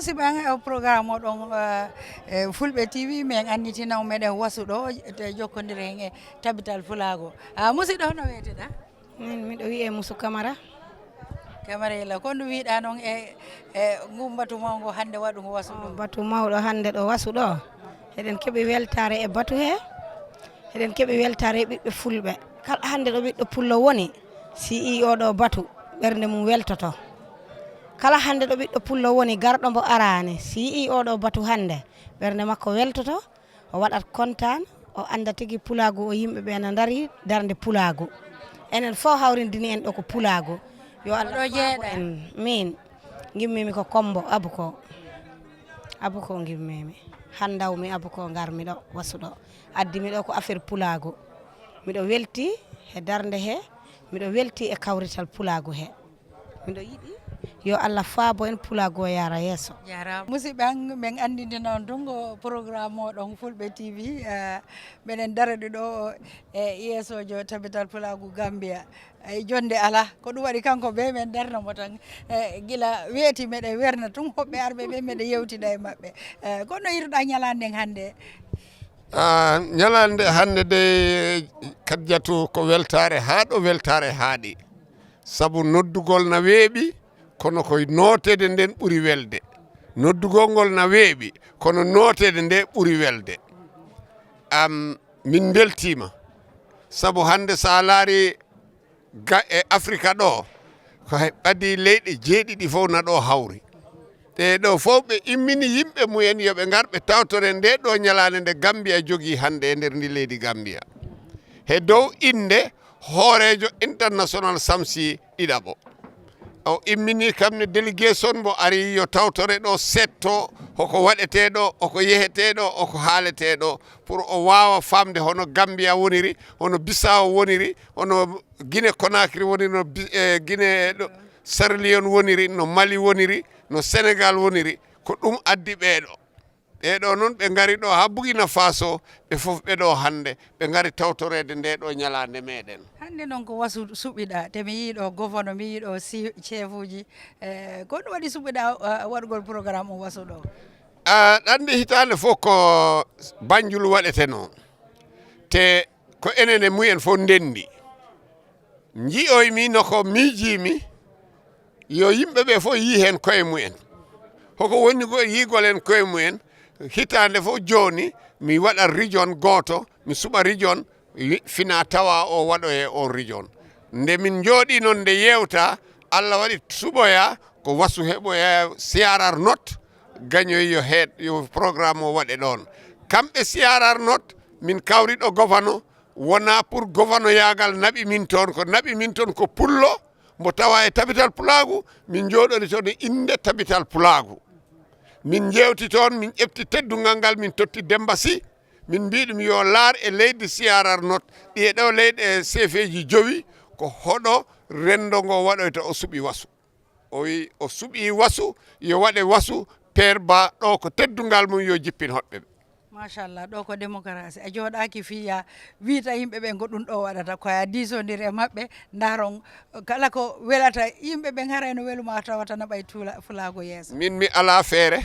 musidɓe o programme oɗon fulɓe tv min annitina meɗen wasuɗo te jokkodire hen e tabital Pulago musidɗo hono weteɗa? min miɗo wiye Moussou Camara. Camarela ko ndu wiɗa noon e ngum batu mawgo hande waɗu ngo wasu ɗo? Batu mawɗo hande ɗo wasu ɗo eɗen keeɓi weltare e batu he, eɗen keeɓi weltare e ɓiɓɓe fulɓe. Kala hande ɗo ɓiɗɗo pullo woni si i oɗo batu ɓernde mum weltoto. Kala hande ɗo ɓiɗɗo pullo woni garɗo mbo arani si i oɗo batu hande ɓernde makko weltoto, o waɗat kontan, o anda tigui Pulago o yimɓeɓe ne daari darde Pulago. Enen fof hawrindini en ɗo ko Pulago. Yo Allah en min gimmimi ko Kombo Abuko gimmimi handawmi Abuko garmi ɗo wasuɗo addimi ɗo ko affaire Pulago. Miɗo welti e darde he, miɗo welti e kawrital Pulago he. Miɗo yiɗi yo Allah faabo en Pulago yara yesso. Jarama musidɓe min andinde noon dungo programme oɗon Fulɓe TV meɗen darade ɗo e yeesojo tabital Pulago Gambia ay jonde ala ko ɗum waɗi kanko be men darnamo tan gila weeti meɗen werna tun hoɓɓe arɓe ɓe meɗe yewtida e mabɓe kono yiruɗa ñalande hande? ñalande hande de Kadidiatou ko weltare haɗo weltare haaɗi saabu noddugol na weeɓi kono koye notede nden ɓuuri welde. Noddugol ngol na weeɓi kono notede nde ɓuuri welde. Min beltima saabu hande sa laari e Afrique ɗo ko ɓadi leyɗe jeeɗiɗi fof na ɗo hawri. Te ɗo fof ɓe immini yimɓe mumen yoɓe ngar ɓe tawtore nde ɗo ñalande nde Gambia jogui hande e nder ndi leydi Gambia he dow inde hoorejo international Samsi Ɗiɗaɓo. O immini kamne délégation mo ari yo tawtore ɗo setto hoko waɗete ɗo oko yehete ɗo oko haalete ɗo pour o wawa famde hono Gambia woniri, hono Bissau woniri, hono Guinée Conakry woniri, no Guinée ɗo Sierra Leone woniri, no Mali woniri, no Sénégal woniri, ko ɗum addi ɓeɗo. Ɓeɗo noon ɓe ngari ɗo ha Burkina Faso ɓe fof ɓeɗo hande ɓe ngari tawtorede nde ɗo ñalande meɗen. Hande noon ko wasu suɓiɗa te mi yiiɗo gouverneur mi yiiɗo chef uji ko ɗum waɗi suɓiɗa waɗugol programme o wasu ɗo? ɗande hitande fof ko Banjul waɗeteno te ko enen e mumen fof ndendi jii'oymi noko miijimi yo yimɓeɓe fof yi hen koye mumen hoko woni yigol en koye mumen hitande fof joni mi waɗa region goto mi suɓa region fina tawa o waɗo e on region nde min jooɗi noon nde yewta Allah waɗi suɓoya ko wasu heɓoya CRR note gañoy yo heed yo programme o waɗe ɗon kamɓe CRR note min kawriɗo gouverneur wona pour gouverneur yagal naɓi min toon ko naɓi min toon ko pullo mo tawa e tabital Pulago min jooɗori toon e inde tabital Pulago min jewti toon min ƴefti teddungal ngal min totti Demba Sy min mbiɗum yo laar e leydi CRR note ɗi e ɗo leyɗe chefeji jowi ko hoɗo rendo ngo waɗoyta o suɓi wasu o wi o suɓi wasu yo waɗe wasu Père Ba ɗo ko teddungal mum yo jippin hoɓɓe ɓe. Machallah ɗo ko démocratie a jooɗaki fiya wiita yimɓeɓe ko ɗum ɗo waɗata koya disodir e mabɓe daron kala ko welata yimɓeɓe garayno weluma tawata naɓay Pulago yeeso. Min mi ala feere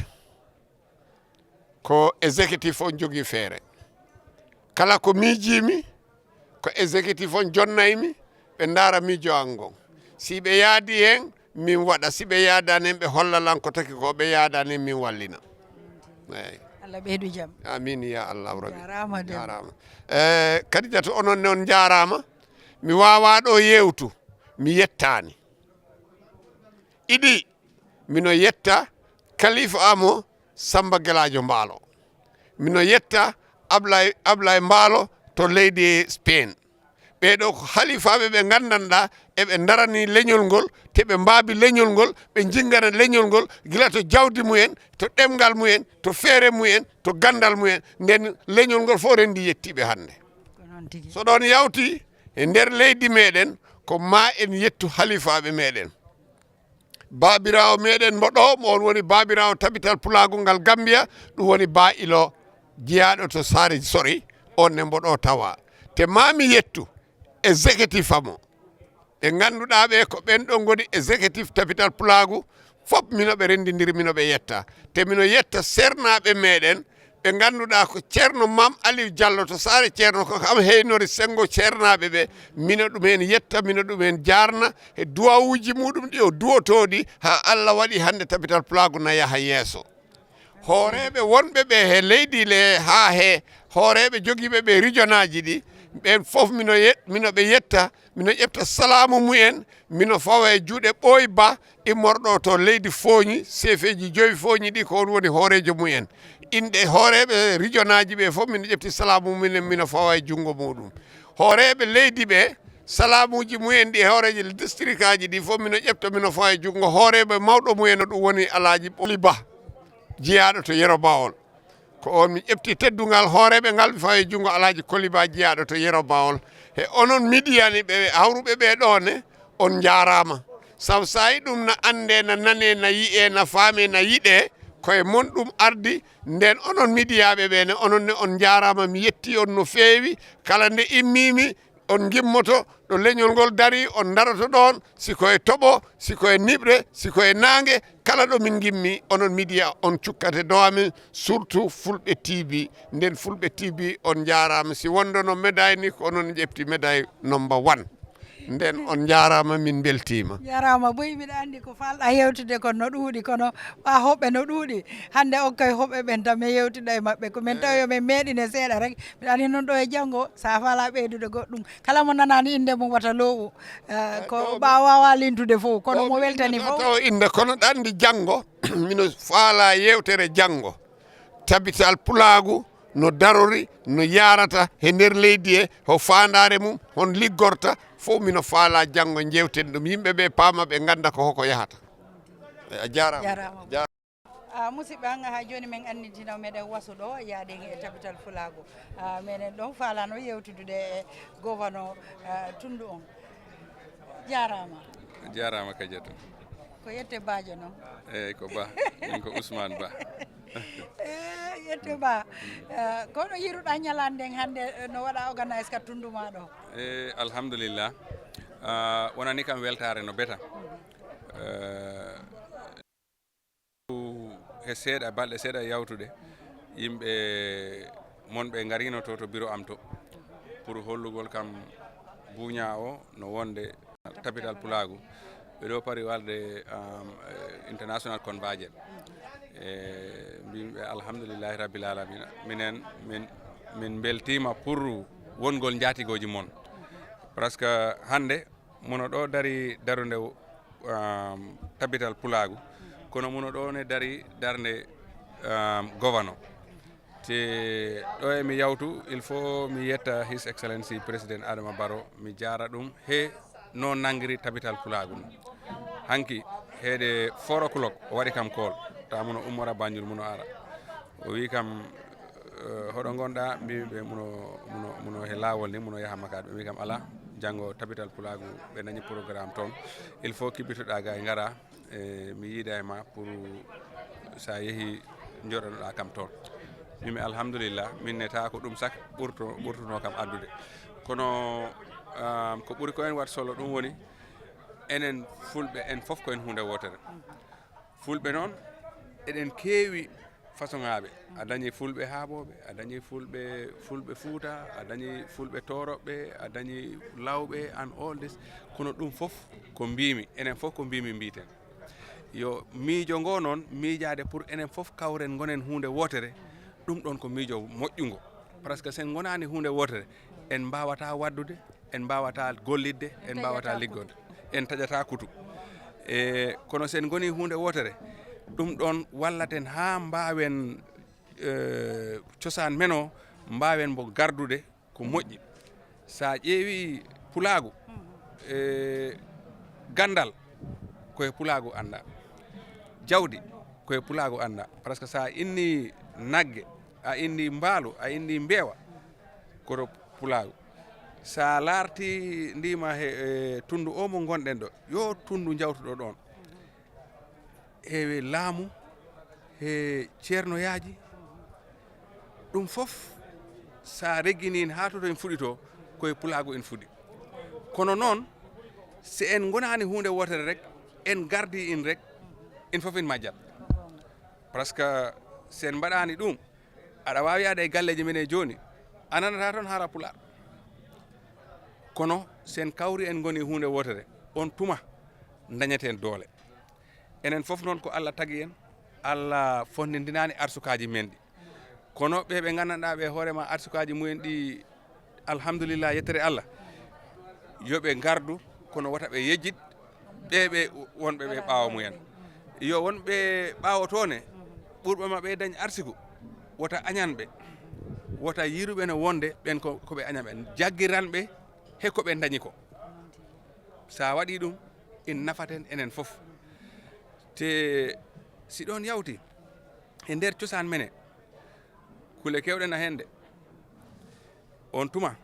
ko exécutif on jogui feere kala ko miijimi ko exécutif on jonnaymi ɓe daara miijo an ngon si ɓe yaadi hen min waɗa si ɓe yaadani hen ɓe hollalan ko taki ko ɓe yaadani hen min wallina eyyi Allah ɓeydu jaam. Amin ya Allah rabbi. Jarama jarama Kadidiatou onon noon jarama mi wawa ɗo yewtu mi yettani iɗi mino yetta Khalifa Amo Samba Gueladio Mbaalo mino yetta Ablaye Mbaalo to leydi Spain ɓeɗo ko halifaɓe ɓe gandanɗa eɓe darani leñol ngol teɓe mbaabi leñol ngol ɓe jingana leñol ngol gila to jawdi mumen to ɗemgal mumen to feere mumen to gandal mumen nden leñol ngol fof rendi yettiɓe hande so ɗon yawti e nder leydi meɗen ko ma en yettu halifaɓe meɗen babirawo meɗen mo ɗo mo on woni babirawo tabital Pulago ngal Gambia ɗum woni Ba Ilo jiyaɗo to Saare Sori on ne mbo ɗo tawa te mami yettu exécutif amo ɓe ganduɗa ɓe ko ɓen ɗo goni exécutif tabital Pulago fof mino ɓe rendidiri mino ɓe yetta te mino yetta sernaɓe meɗen ɓe ganduɗa ko ceerno Mam Aliou Diallo to saare ceerno ko kam heynori sengo ceernaɓe ɓe mino ɗumen yetta mino ɗumen jarna e duwawuji muɗum ɗi o duwotoɗi ha Allah waɗi hande Tabital Pulago na yaha yeeso hooreɓe wonɓe ɓe he leydi le ha he hooreɓe jogiiɓe ɓe région aji ɗi ɓen fof mino ɓe yetta mino ƴefta salamu mumen mino fawa e juuɗe Ɓooy Ba immorɗo to leydi Fooñi sefeji 5 Fooñi ɗi ko on woni hoorejo mumen inde hooreɓe région aji ɓe fof mino ƴefti salamu mumen mino fawa e jungo muɗum hooreɓe leydi ɓe salamuji mumen ɗi hooreji district aji ɗi fof mino ƴefta mino fawa e jungo hooreɓe mawɗo mumen ɗum woni Alaji Ɓoli Ba jeyaɗo to Yero Bawol ko on mi ƴefti teddungal hooreɓe ngal mi fawa e jungo Alaji Koli Ba jeyaɗo to Yero Bawol e onon midiyani ɓe hawruɓe ɓe ɗone on jarama sabu sa yi ɗum na ande na nane na yiye na faame na yiɗe koye mon ɗum ardi nden onon midiyaɓe ɓene onon ne on jarama mi yetti on no feewi kala nde immimi on gimmoto ɗo leñol ngol dari on daroto ɗon siko e toɓo siko e niɓre siko e nangue kala ɗo min gimmi onon midiya on cukkate do amin surtout Fulɓe TV nden Fulɓe TV on jarama si wondono médaille ni ko onon ƴefti médaille number 1 nden on jarama min beltima jarama boyi mbiɗa andi ko falɗa yewtude kon no ɗuuɗi kono ɓa hoɓɓe no ɗuuɗi hande on kay hoɓɓe ɓen tan min yewtiɗa e mabɓe ko min tawi yomin meeɗine seeɗa rek mbiɗa andi noon ɗo e janggo sa faala ɓeydude goɗɗum kala mo nanani inde mum wata lowu ko ɓa wawa lintude fof kono mo weltani fof taw inde kono ɗandi janggo mino faala yewtere janggo Tabital Pulago no darori no yarata e nder leydi he ho fandare mum hon liggorta fof mino faala janggo jewten ɗum yimɓeɓe paama ɓe ganda ko hoko yahata a jarama musidɓe an ha joni min anditino meɗen wasu ɗo yaade e Tabital Pulago meɗen ɗon falano yewtudude e gouverneur Tundu on jarama Kadiatou ko yette Badio noon eyyi ko Ba min ko Ousmane Ba yette Ba kono yiruɗa ñalande nden hande no waɗa organise ka Tundu ma ɗo alhamdulillah wonani kam weltare no beta he seeɗa balɗe seeɗa yawtude yimɓe monɓe garino to bureau am to pour hollugol kam buuña o no wonde Tabital Pulago ɓeɗo pari walde international conbaje mbimɓe alhamdulillahi rabbil alamina minen min beltima pour wongol jaatigoji mon presque hande mono ɗo dari darude Tabital Pulago kono mono ɗo ne dari darde gouverneur te ɗo e mi yawtu il faut mi yetta His Excellency Président Adama Barrow mi jara ɗum he no nangiri Tabital Pulago hanki heede 4 o'clock o waɗi kam call ta muno ummora Banjul muno ara o wi kam hoɗo gonɗa mbimiɓe muno he lawol ni muno yaha Makka ɓe wi kam ala janggo Tabital Pulago ɓe dañi programme toon il faut kibbitoɗa ga e gara mi yiida e ma pour sa yeehi joɗanoɗa kam toon mimi alhamdulillah min neta ko ɗum sak ɓurtuno kam addude kono ko ɓuuri ko en wat solo ɗum woni enen Fulɓe en fof ko en hunde wotere Fulɓe noon eɗen keewi façon ŋaɓe a dañi Fulɓe haaɓoɓe a dañi Fulɓe Fuuta a dañi Fulɓe toroɓɓe a dañi lawɓe and all this kono ɗum fof ko mbimi enen fof ko mbimi mbiten yo miijo ngo noon miijade pour enen fof kawren gonen hunde wotere ɗum ɗon ko miijo moƴƴugo par ce que sen gonani hunde wotere en mbawata waddude en mbawata gollidde en mbawata liggode en taƴata kutu kono sen goni hunde wotere ɗum ɗon wallaten ha mbawen cosaan men o mbawen mbo gardude ko moƴƴi sa ƴeewi Pulago gandal koye Pulago anda jawdi koye Pulago anda par ce que sa inni nagge a inni mbaalu a inni mbeewa koto Pulago sa larti ndima he tundu o mo gonɗen ɗo yo tundu jawtuɗo ɗon hewe laamu he ceernoyaji ɗum fof sa regginin ha toto en fuɗi to koye Pulago en fuɗi kono noon si en gonani hunde wotere rek en gardi in rek in fof in majjat par ce que sen mbaɗani ɗum aɗa wawi yaade e galleji men e joni a nanata toon haala pular kono sen kawri en goni hunde wotere on tuma dañeten doole enen fof noon ko Allah tagi en Allah fondindinani arsukaji men ɗi kono ɓe gandanɗa ɓe hoorema arsukaji mumen ɗi alhamdulillah yettere Allah yoɓe gardu kono wata ɓe yejjid ɓe wonɓe ɓe ɓaawa mumen yo wonɓe ɓaawotone ɓurɓe maɓe dañ arsiku wota añanɓe wota yiruɓe no wonde ɓen koɓe añaɓe jaggiranɓe he koɓe dañi ko sa waɗi ɗum in nafaten enen fof te si ɗon yawti e nder cosaan mene kule kewɗen a hende on tuma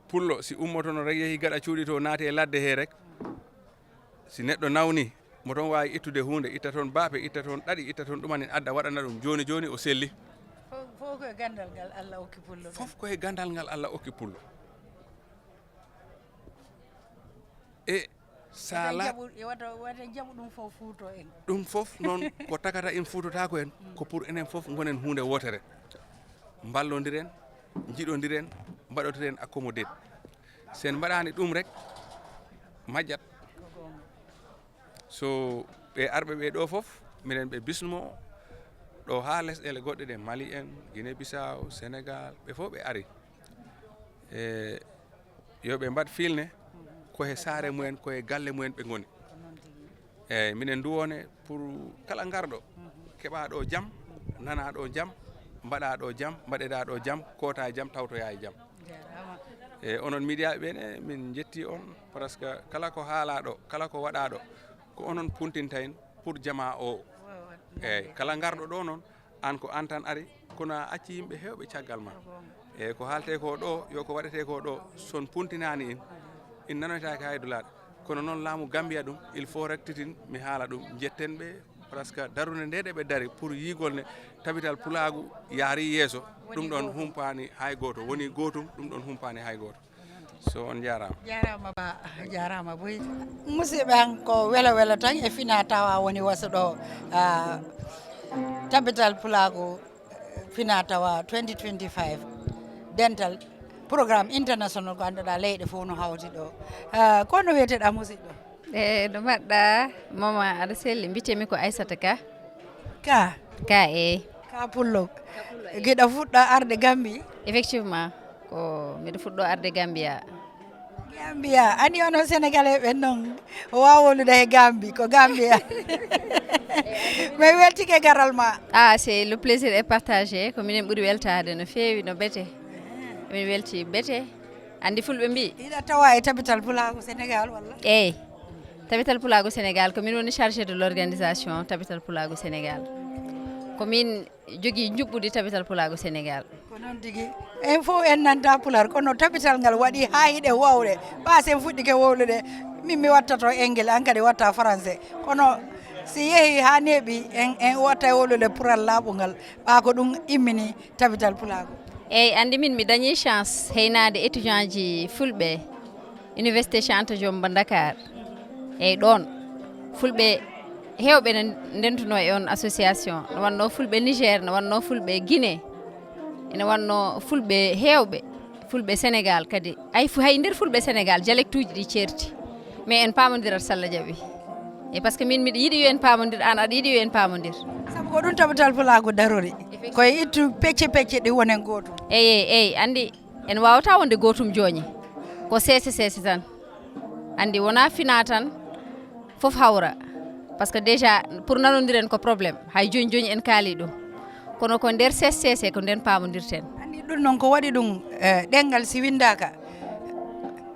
pullo si ummotono rek yehi gaɗa cuuɗi to naati e ladde he rek si neɗɗo nawni mo toon wawi ittude hunde itta toon baape itta toon ɗaɗi itta toon ɗumanin adda waɗana ɗum joni joni o selli fof koye gandal ngal Allah okki pullo fof koye gandal ngal Allah okki pullo e sala wata jaɓu ɗum fof fuuto en ɗum fof noon ko takata in fuutotako en ko pour enen fof gonen hunde wotere ballodiren jiɗodiren mbaɗotiren accommodé sen mbaɗani ɗum rek majjat so ɓe arɓe ɓe ɗo fof minen ɓe bisnumo ɗo ha lesɗele goɗɗe ɗe Mali en Guinée Bissau Sénégal ɓe fof ɓe ari e yoɓe mbaɗ filne koye saare mumen koye galle mumen ɓe goni eyyi minen duwone pour kala garɗo keɓaɗo jaam nanaɗo jaam mbaɗaɗo jaam mbaɗeɗaɗo jaam koota jaam tawtoya e jaam e onon miidiyaɓe ɓene min jetti on par ce que kala ko haalaɗo kala ko waɗaɗo ko onon puntinta en pour jama o eyyi kala garɗo ɗo noon an ko an tan ari kono a acci yimɓe hewɓe caggal ma eyyi ko haalte ko ɗo yo ko waɗete ko ɗo son puntinani in nanoytaki haydulaɗo kono noon laamu Gambia ɗum il faut rek titin mi haala ɗum jetten ɓe par ce que darude nde ɗe ɓe dari pour yigol ne tabital pulagu yaari yeeso ɗum ɗon humpani hay goto woni gotum ɗum ɗon humpani hay goto so on jarama ba jarama boy musidɓe han ko welo welo tan e fina tawa woni waso ɗo tabital pulagu fina tawa 2025 dental programme international ko annduɗa leyɗe fof no hawti ɗo kono wiyeteɗa musidɗo ɗo mbaɗɗa mama aɗa selli mbitemi ko Aissata ka ka pullo giɗa fuɗɗo arde Gambie effectivement ko mbiɗa fuɗɗo arde Gambia andi ono sénégalais ɓen noon wawolude e Gambie ko Gambia mais weltike garal ma c'est le plaisir est partagé ko minen ɓuuri weltade no feewi no beete min welti beete andi fulɓe mbi ina tawa e tabital pulago Sénégal walla eyyi tabital pulago Sénégal ko min woni chargé de l'organisation tabital pulago Sénégal komin jogui juɓɓudi tabital pulago Sénégal ko noon tigui en fof en nanta pular kono tabital ngal waɗi ha yiɗe wowde ɓasen fuɗɗike wowlude min mi wattato enguel an kadi watta français kono si yeehi ha neeɓi en watta wowlude pural laaɓugal ɓa ko ɗum immini tabital pulago eyyi andi min mi dañi chance heynade étudiant ji fulɓe université Cheikh Anta Diop mo Dakar eyyi ɗon fulɓe hewɓe ne ndentuno e on association ne wanno fulɓe Niger ne wanno fulɓe Guinée ene wanno fulɓe hewɓe fulɓe Sénégal kadi hay nder fulɓe Sénégal dialecte uji ɗi certi mais en pamodirat so Allah jaaɓi e par ce que min miɗa yiiɗi yo en pamodir an aɗa yiiɗi yo en pamodir saabu ko ɗum tabital pulago darori koye ittu pecce ɗi wonen gotum eyyi andi en wawata wonde gotum jooñi ko sese tan andi wona fina tan foof hawra par ce que déjà pour nanodiren ko probléme hay joni en kaali ɗum kono ko nder sese ko nden pamodirten andi ɗum noon ko waɗi ɗum ɗengal si windaka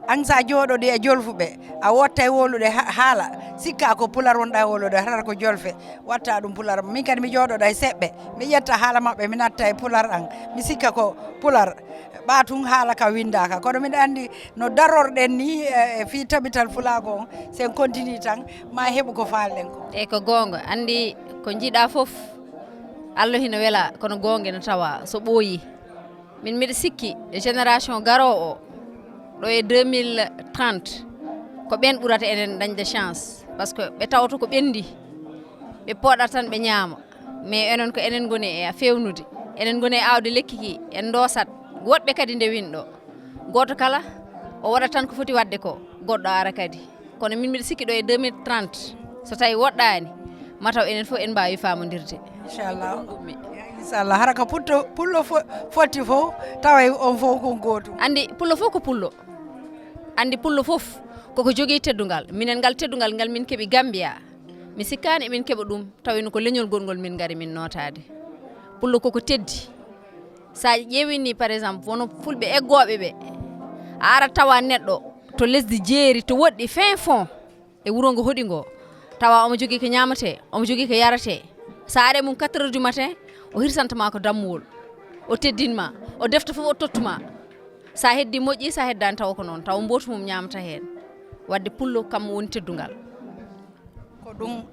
an sa jooɗode e jolfuɓe a wotta e wolude haala sikka ko pular wonɗa e wolude hatata ko jolfe watta ɗum pular min kadi mi jooɗoɗo e seɓɓe mi ƴetta haala mabɓe mi natta e pular an mi sikka ko pular ɓatum haala ka windaka kono mbiɗa andi no darorɗen ni e fi tabital pulago on sen continue tan ma heeɓu ko falɗen ko eyyi ko gonga andi ko jiiɗa foof Allah hino weela kono gonga ne tawa so ɓooyi min mbiɗa sikki génération garowo o ɗo e 2030 ko ɓen ɓurata enen dañde chance par ce que ɓe tawta ko ɓendi ɓe poɗat tan ɓe ñaama mais enen ko enen goni e fewnude enen goni e awde lekki ki en dosat woɗɓe kadi ndewin ɗo goto kala o waɗat tan ko foti wadde ko goɗɗo ara kadi kono min mbiɗa sikki ɗo e 2030 so tawi woɗɗani mataw enen fof en mbawi famodirde inchallah hara ko pullo foti fof tawa on fof ko gotum andi pullo fof ko pullo andi pullo fof koko jogui teddungal minen ngal teddungal ngal min keeɓi Gambia mi sikkani emin keeɓa ɗum tawino ko leñol gongol min gari min notade pullo koko teddi sa ƴewini par exemple wono fulɓe eggoɓe ɓe a ara tawa neɗɗo to lesdi jeeri to woɗɗi fin fond e wuro ngo hoɗi ngo tawa omo jogui ko ñamate omo jogui ko yarate sa are mum 4 heures du matin o hirsantama ko dammuwol o teddinma o defta fof o tottuma sa heddi moƴƴi sa heddani taw ko noon taw mbotu mum ñamata hen wadde pullo kam woni teddungal ko ɗum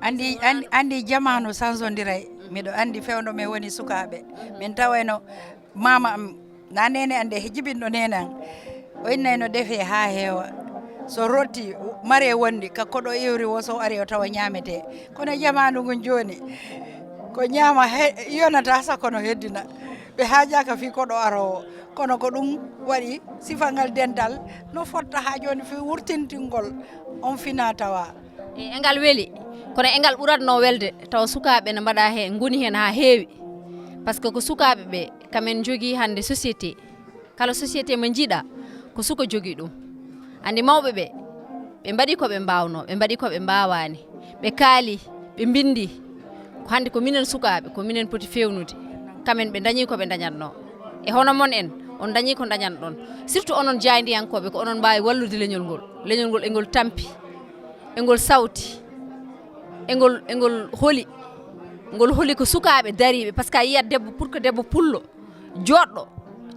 andi jamanu sansodiray miɗo andi fewno men woni sukaɓe min tawayno mama am na nene ande jibinɗo nene an o innayno defe ha heewa so rotti mare wondi kakko ɗo iwri wo so ari o tawa ñamete kono jamanu ngun joni ko ñama yonata sa kono heddina ɓe haajaka fi koɗo arowo kono ko ɗum waɗi sifangal dental no fotta ha joni fi wurtintingol on fina tawa e ngal weeli kono e ngal ɓuratno welde tawa sukaɓe ne mbaɗa hen goni hen ha heewi par ce que ko sukaɓe ɓe kamen jogui hande société kala société mo jiiɗa ko suka jogui ɗum andi mawɓe ɓe mbaɗi koɓe mbawno ɓe mbaɗi koɓe mbawani ɓe kaali ɓe bindi hande ko minen sukaɓe ko minen poti fewnude kamen ɓe dañi koɓe dañatno e hono mon en on dañi ko dañatɗon surtout onon jaydiyankoɓe ko onon mbawi wallude leñol ngol e ngol tampi e ngol sawti e ngol holi ko sukaɓe dariɓe par ce que a yiyat debbo pour que debbo pullo joɗɗo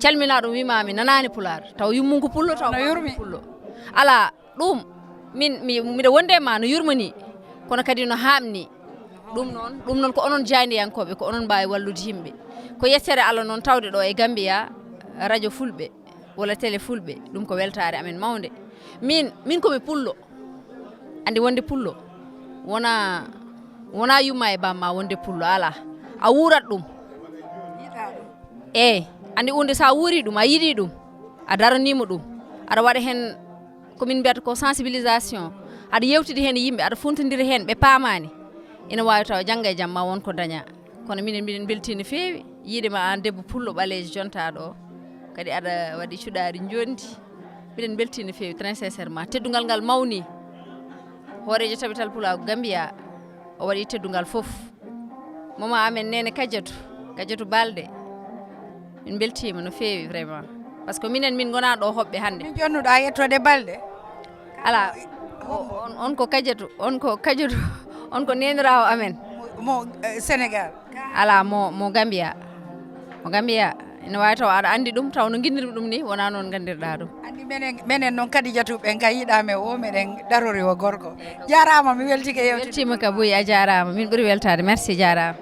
calmina ɗum wimami nanani pular taw yummum ko pullo taw yurmi pullo ala ɗum min miɗa wonde ma no yurmani kono kadi no hamni ɗum noon ko onon jaydiyankoɓe ko onon mbawi wallude yimɓe ko yettere Allah noon tawde ɗo e Gambia radio fulɓe walla télé fulɓe ɗum ko weltare amen mawde min komi pullo andi wonde pullo wona yumma e bamma wonde pullo ala a wurat ɗum andi unde sa wuuri ɗum a yiɗi ɗum a daranima ɗum aɗa waɗa hen komin mbiyata ko sensibilisation aɗa yewtide hen yimɓe aɗa funtodira hen ɓe paamani ina wawi taw jangga e jamma wonko daña kono minen mbiɗen belti no fewi yiidema an debbo pullo ɓalejo jonta ɗo kadi aɗa waɗi cuɗari jondi mbiɗen belti no fewi très sincèrement teddungal ngal mawni hoorejo tabital Pulago Gambia o waɗi teddungal foof mama amen nene kadiatou balde min beltima no fewi vraiment par ce que min gona ɗo hoɓɓe hande min jonnuɗa yettode balde ala on ko kadiatou on ko nenirawo amen mo Sénégal ala mo Gambia ene wawi taw aɗa andi ɗum taw no guinnirmi ɗum ni wona noon gandirɗa ɗum andi menen noon kadi jatuɓe gayiɗame o meɗen darori o gorko jarama mi weltike weltima ka Boyi a jarama min ɓuuri weltade merci jarama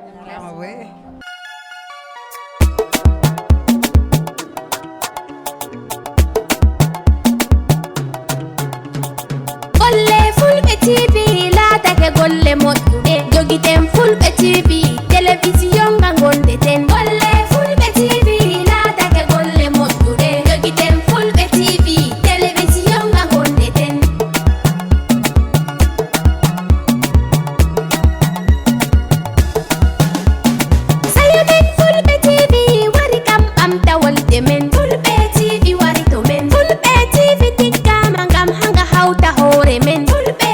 golle fulɓe TV laatake golle moƴƴuɗe jogiten fulɓe TV télévision nga gondeten golle fulɓe TV laatake golle moƴƴuɗe jogiten fulɓe TV télévision nga gondeten sayomen fulɓe TV wari kam ɓamtawolde men fulɓe TV wari to men fulɓe TV tiggama ngam hanga hawta hoore men fulɓe